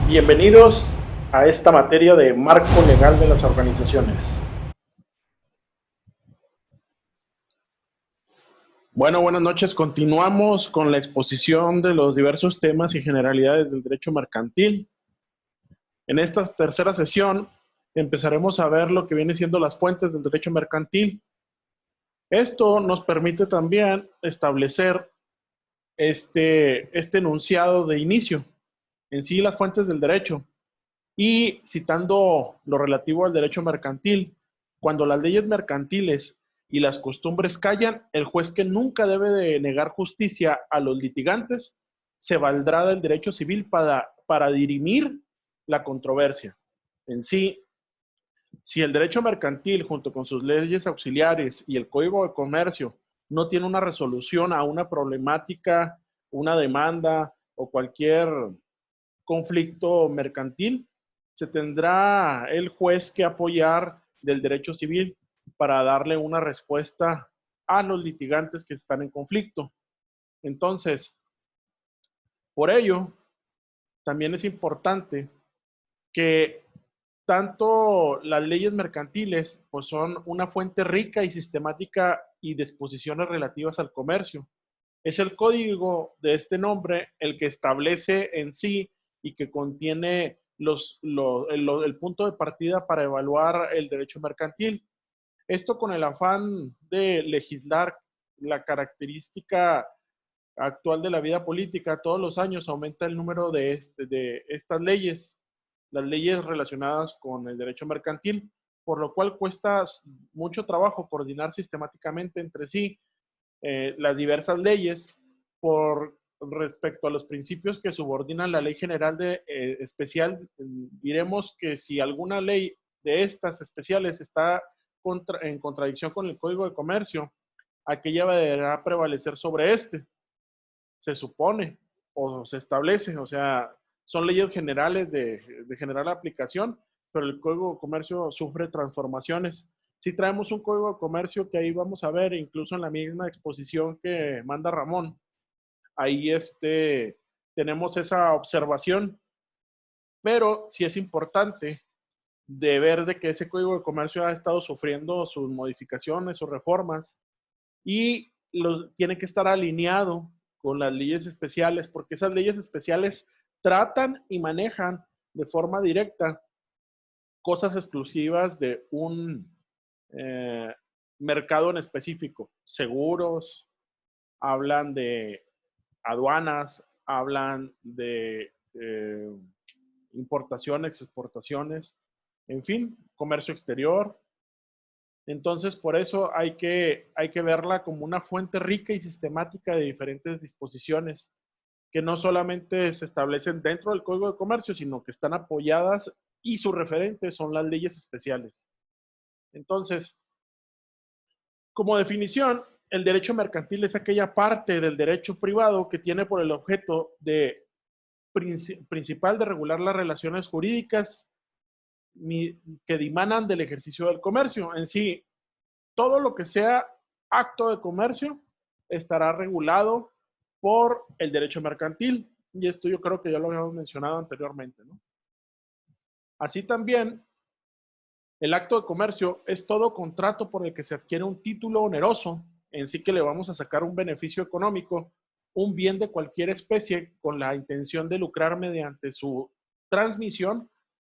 Bienvenidos a esta materia de marco legal de las organizaciones. Bueno, buenas noches. Continuamos con la exposición de los diversos temas y generalidades del derecho mercantil. En esta tercera sesión empezaremos a ver lo que viene siendo las fuentes del derecho mercantil. Esto nos permite también establecer este enunciado de inicio, en sí las fuentes del derecho. Y citando lo relativo al derecho mercantil, cuando las leyes mercantiles y las costumbres callan, el juez que nunca debe de negar justicia a los litigantes se valdrá del derecho civil para dirimir la controversia. En sí, si el derecho mercantil junto con sus leyes auxiliares y el Código de Comercio no tiene una resolución a una problemática, una demanda o cualquier conflicto mercantil, se tendrá el juez que apoyar del derecho civil para darle una respuesta a los litigantes que están en conflicto. Entonces, por ello, también es importante que tanto las leyes mercantiles pues son una fuente rica y sistemática y disposiciones relativas al comercio. Es el código de este nombre el que establece en sí y que contiene el punto de partida para evaluar el derecho mercantil. Esto con el afán de legislar la característica actual de la vida política. Todos los años aumenta el número de estas leyes, las leyes relacionadas con el derecho mercantil, por lo cual cuesta mucho trabajo coordinar sistemáticamente entre sí las diversas leyes por respecto a los principios que subordinan la ley general especial. Diremos que si alguna ley de estas especiales está en contradicción con el Código de Comercio, aquella deberá prevalecer sobre este, se supone, o se establece, o sea, son leyes generales de general aplicación, pero el Código de Comercio sufre transformaciones. Si traemos un Código de Comercio que ahí vamos a ver, incluso en la misma exposición que manda Ramón, ahí tenemos esa observación, pero sí es importante de ver de que ese Código de Comercio ha estado sufriendo sus modificaciones, sus reformas, y tiene que estar alineado con las leyes especiales, porque esas leyes especiales tratan y manejan de forma directa cosas exclusivas de un eh, mercado en específico, seguros, hablan de aduanas, hablan de importaciones, exportaciones, en fin, comercio exterior. Entonces, por eso hay que verla como una fuente rica y sistemática de diferentes disposiciones que no solamente se establecen dentro del Código de Comercio, sino que están apoyadas y sus referentes son las leyes especiales. Entonces, como definición, el derecho mercantil es aquella parte del derecho privado que tiene por el objeto principal de regular las relaciones jurídicas que dimanan del ejercicio del comercio. En sí, todo lo que sea acto de comercio estará regulado por el derecho mercantil. Y esto yo creo que ya lo habíamos mencionado anteriormente, ¿no? Así también, el acto de comercio es todo contrato por el que se adquiere un título oneroso, en sí que le vamos a sacar un beneficio económico, un bien de cualquier especie con la intención de lucrar mediante su transmisión,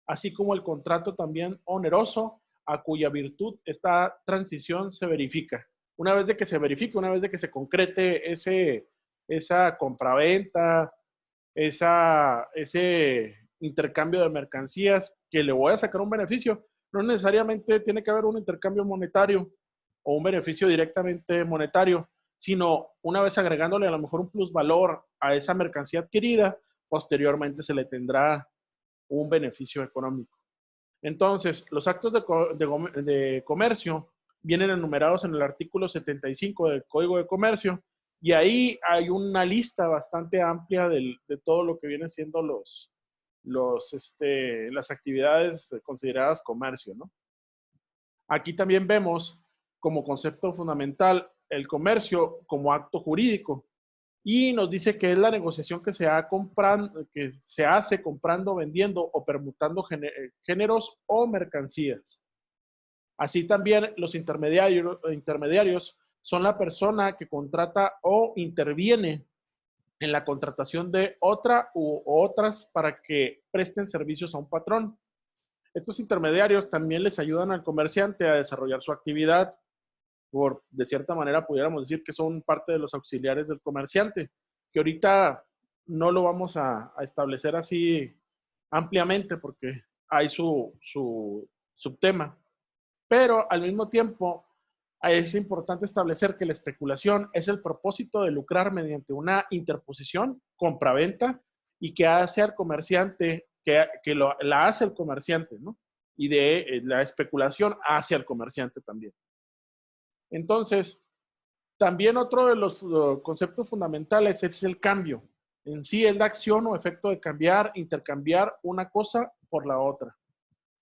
así como el contrato también oneroso a cuya virtud esta transición se verifica. Una vez de que se verifique, una vez de que se concrete esa compraventa, ese intercambio de mercancías que le voy a sacar un beneficio, no necesariamente tiene que haber un intercambio monetario o un beneficio directamente monetario, sino una vez agregándole a lo mejor un plusvalor a esa mercancía adquirida, posteriormente se le tendrá un beneficio económico. Entonces, los actos de comercio vienen enumerados en el artículo 75 del Código de Comercio y ahí hay una lista bastante amplia de todo lo que vienen siendo las actividades consideradas comercio, ¿no? Aquí también vemos como concepto fundamental el comercio como acto jurídico y nos dice que es la negociación que se hace comprando, vendiendo o permutando géneros o mercancías. Así también los intermediarios son la persona que contrata o interviene en la contratación de otra u otras para que presten servicios a un patrón. Estos intermediarios también les ayudan al comerciante a desarrollar su actividad. De cierta manera pudiéramos decir que son parte de los auxiliares del comerciante, que ahorita no lo vamos a establecer así ampliamente porque hay su subtema. Pero al mismo tiempo es importante establecer que la especulación es el propósito de lucrar mediante una interposición, compraventa, y que hace al comerciante, la hace el comerciante, ¿no? Y de la especulación hacia el comerciante también. Entonces, también otro de los conceptos fundamentales es el cambio. En sí es la acción o efecto de cambiar, intercambiar una cosa por la otra.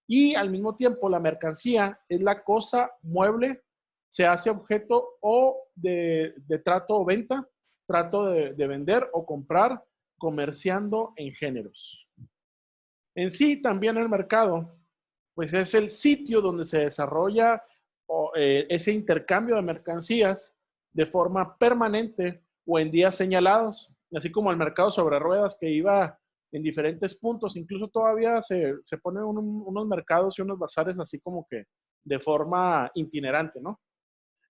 Y al mismo tiempo la mercancía es la cosa mueble, se hace objeto o de trato o venta, trato de vender o comprar, comerciando en géneros. En sí también el mercado, pues es el sitio donde se desarrolla ese intercambio de mercancías de forma permanente o en días señalados, así como el mercado sobre ruedas que iba en diferentes puntos, incluso todavía se ponen unos mercados y unos bazares así como que de forma itinerante, ¿no?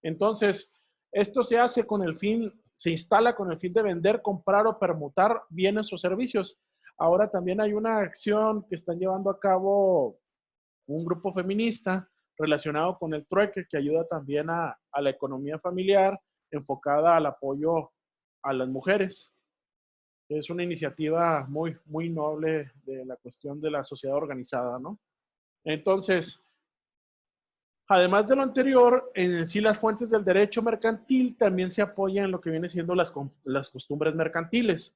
Entonces, esto se hace con el fin, se instala con el fin de vender, comprar o permutar bienes o servicios. Ahora también hay una acción que están llevando a cabo un grupo feminista relacionado con el trueque que ayuda también a la economía familiar enfocada al apoyo a las mujeres. Es una iniciativa muy, muy noble de la cuestión de la sociedad organizada, ¿no? Entonces, además de lo anterior, en sí las fuentes del derecho mercantil también se apoyan en lo que viene siendo las costumbres mercantiles.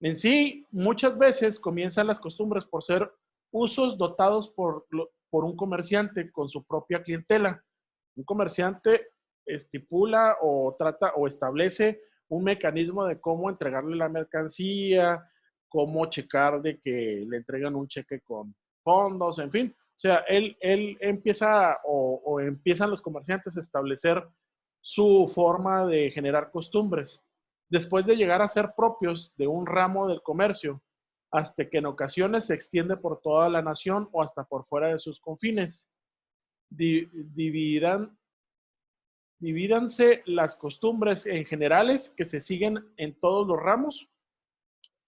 En sí, muchas veces comienzan las costumbres por ser usos dotados por un comerciante con su propia clientela. Un comerciante estipula o trata o establece un mecanismo de cómo entregarle la mercancía, cómo checar de que le entregan un cheque con fondos, en fin. O sea, él empieza o empiezan los comerciantes a establecer su forma de generar costumbres después de llegar a ser propios de un ramo del comercio, hasta que en ocasiones se extiende por toda la nación o hasta por fuera de sus confines. Divídanse las costumbres en generales que se siguen en todos los ramos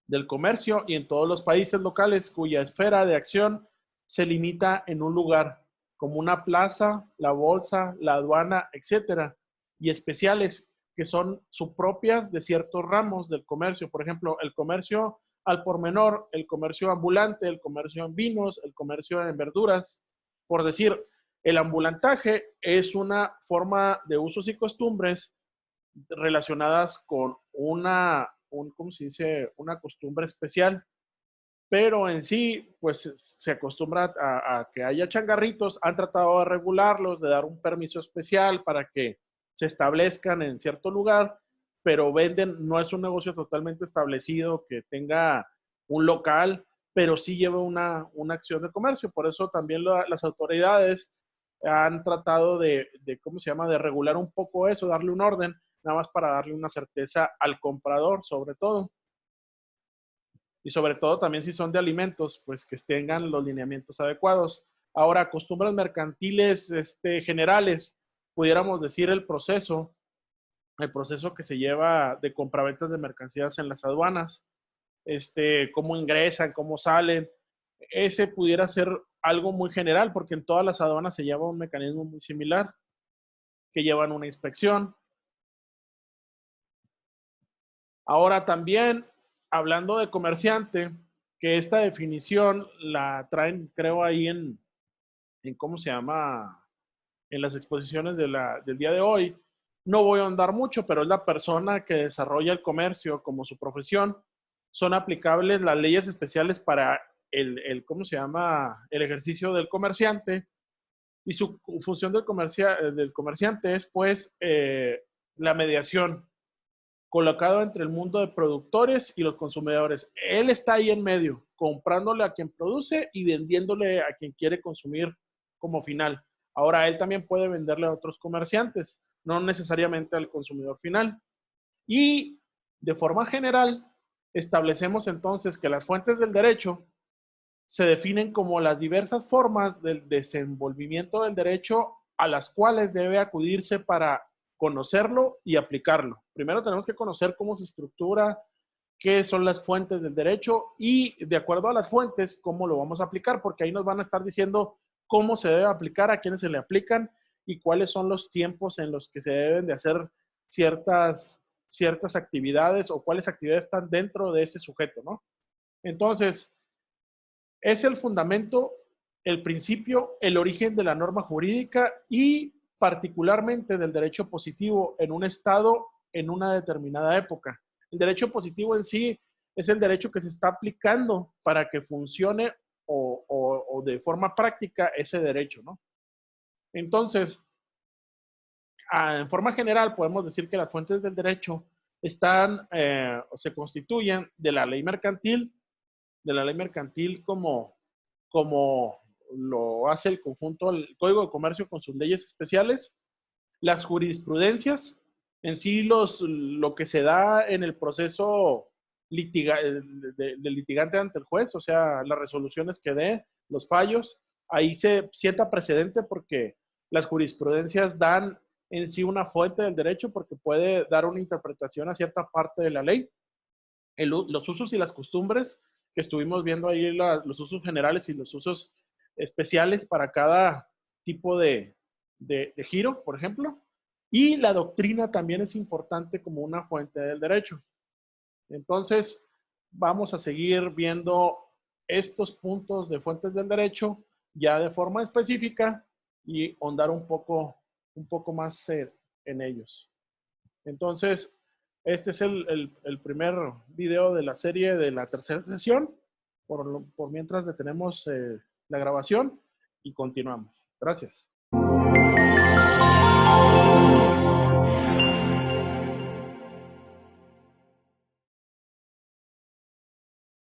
del comercio y en todos los países locales cuya esfera de acción se limita en un lugar, como una plaza, la bolsa, la aduana, etcétera, y especiales que son subpropias de ciertos ramos del comercio. Por ejemplo, el comercio al por menor, el comercio ambulante, el comercio en vinos, el comercio en verduras. Por decir, el ambulantaje es una forma de usos y costumbres relacionadas con ¿cómo se dice? Una costumbre especial, pero en sí, pues se acostumbra a que haya changarritos, han tratado de regularlos, de dar un permiso especial para que se establezcan en cierto lugar, pero venden, no es un negocio totalmente establecido que tenga un local, pero sí lleva una acción de comercio. Por eso también las autoridades han tratado ¿cómo se llama?, de regular un poco eso, darle un orden, nada más para darle una certeza al comprador, sobre todo. Y sobre todo también si son de alimentos, pues que tengan los lineamientos adecuados. Ahora, costumbres mercantiles generales, pudiéramos decir el proceso que se lleva de compraventas de mercancías en las aduanas, cómo ingresan, cómo salen. Ese pudiera ser algo muy general, porque en todas las aduanas se lleva un mecanismo muy similar, que llevan una inspección. Ahora también, hablando de comerciante, que esta definición la traen, creo, ahí en ¿cómo se llama? En las exposiciones del día de hoy. No voy a ahondar mucho, pero es la persona que desarrolla el comercio como su profesión. Son aplicables las leyes especiales para ¿cómo se llama? El ejercicio del comerciante. Y su función del comerciante es, pues, la mediación colocado entre el mundo de productores y los consumidores. Él está ahí en medio, comprándole a quien produce y vendiéndole a quien quiere consumir como final. Ahora, él también puede venderle a otros comerciantes, no necesariamente al consumidor final. Y de forma general, establecemos entonces que las fuentes del derecho se definen como las diversas formas del desenvolvimiento del derecho a las cuales debe acudirse para conocerlo y aplicarlo. Primero tenemos que conocer cómo se estructura, qué son las fuentes del derecho y de acuerdo a las fuentes, cómo lo vamos a aplicar, porque ahí nos van a estar diciendo cómo se debe aplicar, a quiénes se le aplican y cuáles son los tiempos en los que se deben de hacer ciertas actividades o cuáles actividades están dentro de ese sujeto, ¿no? Entonces, es el fundamento, el principio, el origen de la norma jurídica y particularmente del derecho positivo en un estado en una determinada época. El derecho positivo en sí es el derecho que se está aplicando para que funcione o de forma práctica ese derecho, ¿no? Entonces, en forma general podemos decir que las fuentes del derecho están o se constituyen de la ley mercantil como lo hace el conjunto, el Código de Comercio con sus leyes especiales, las jurisprudencias, en sí lo que se da en el proceso del litigante ante el juez, o sea, las resoluciones que dé, los fallos, ahí se sienta precedente porque las jurisprudencias dan en sí una fuente del derecho porque puede dar una interpretación a cierta parte de la ley. Los usos y las costumbres que estuvimos viendo ahí, los usos generales y los usos especiales para cada tipo de giro, por ejemplo. Y la doctrina también es importante como una fuente del derecho. Entonces, vamos a seguir viendo estos puntos de fuentes del derecho ya de forma específica y ahondar un poco más en ellos. Entonces, este es el primer video de la serie de la tercera sesión. Por mientras detenemos la grabación y continuamos. Gracias.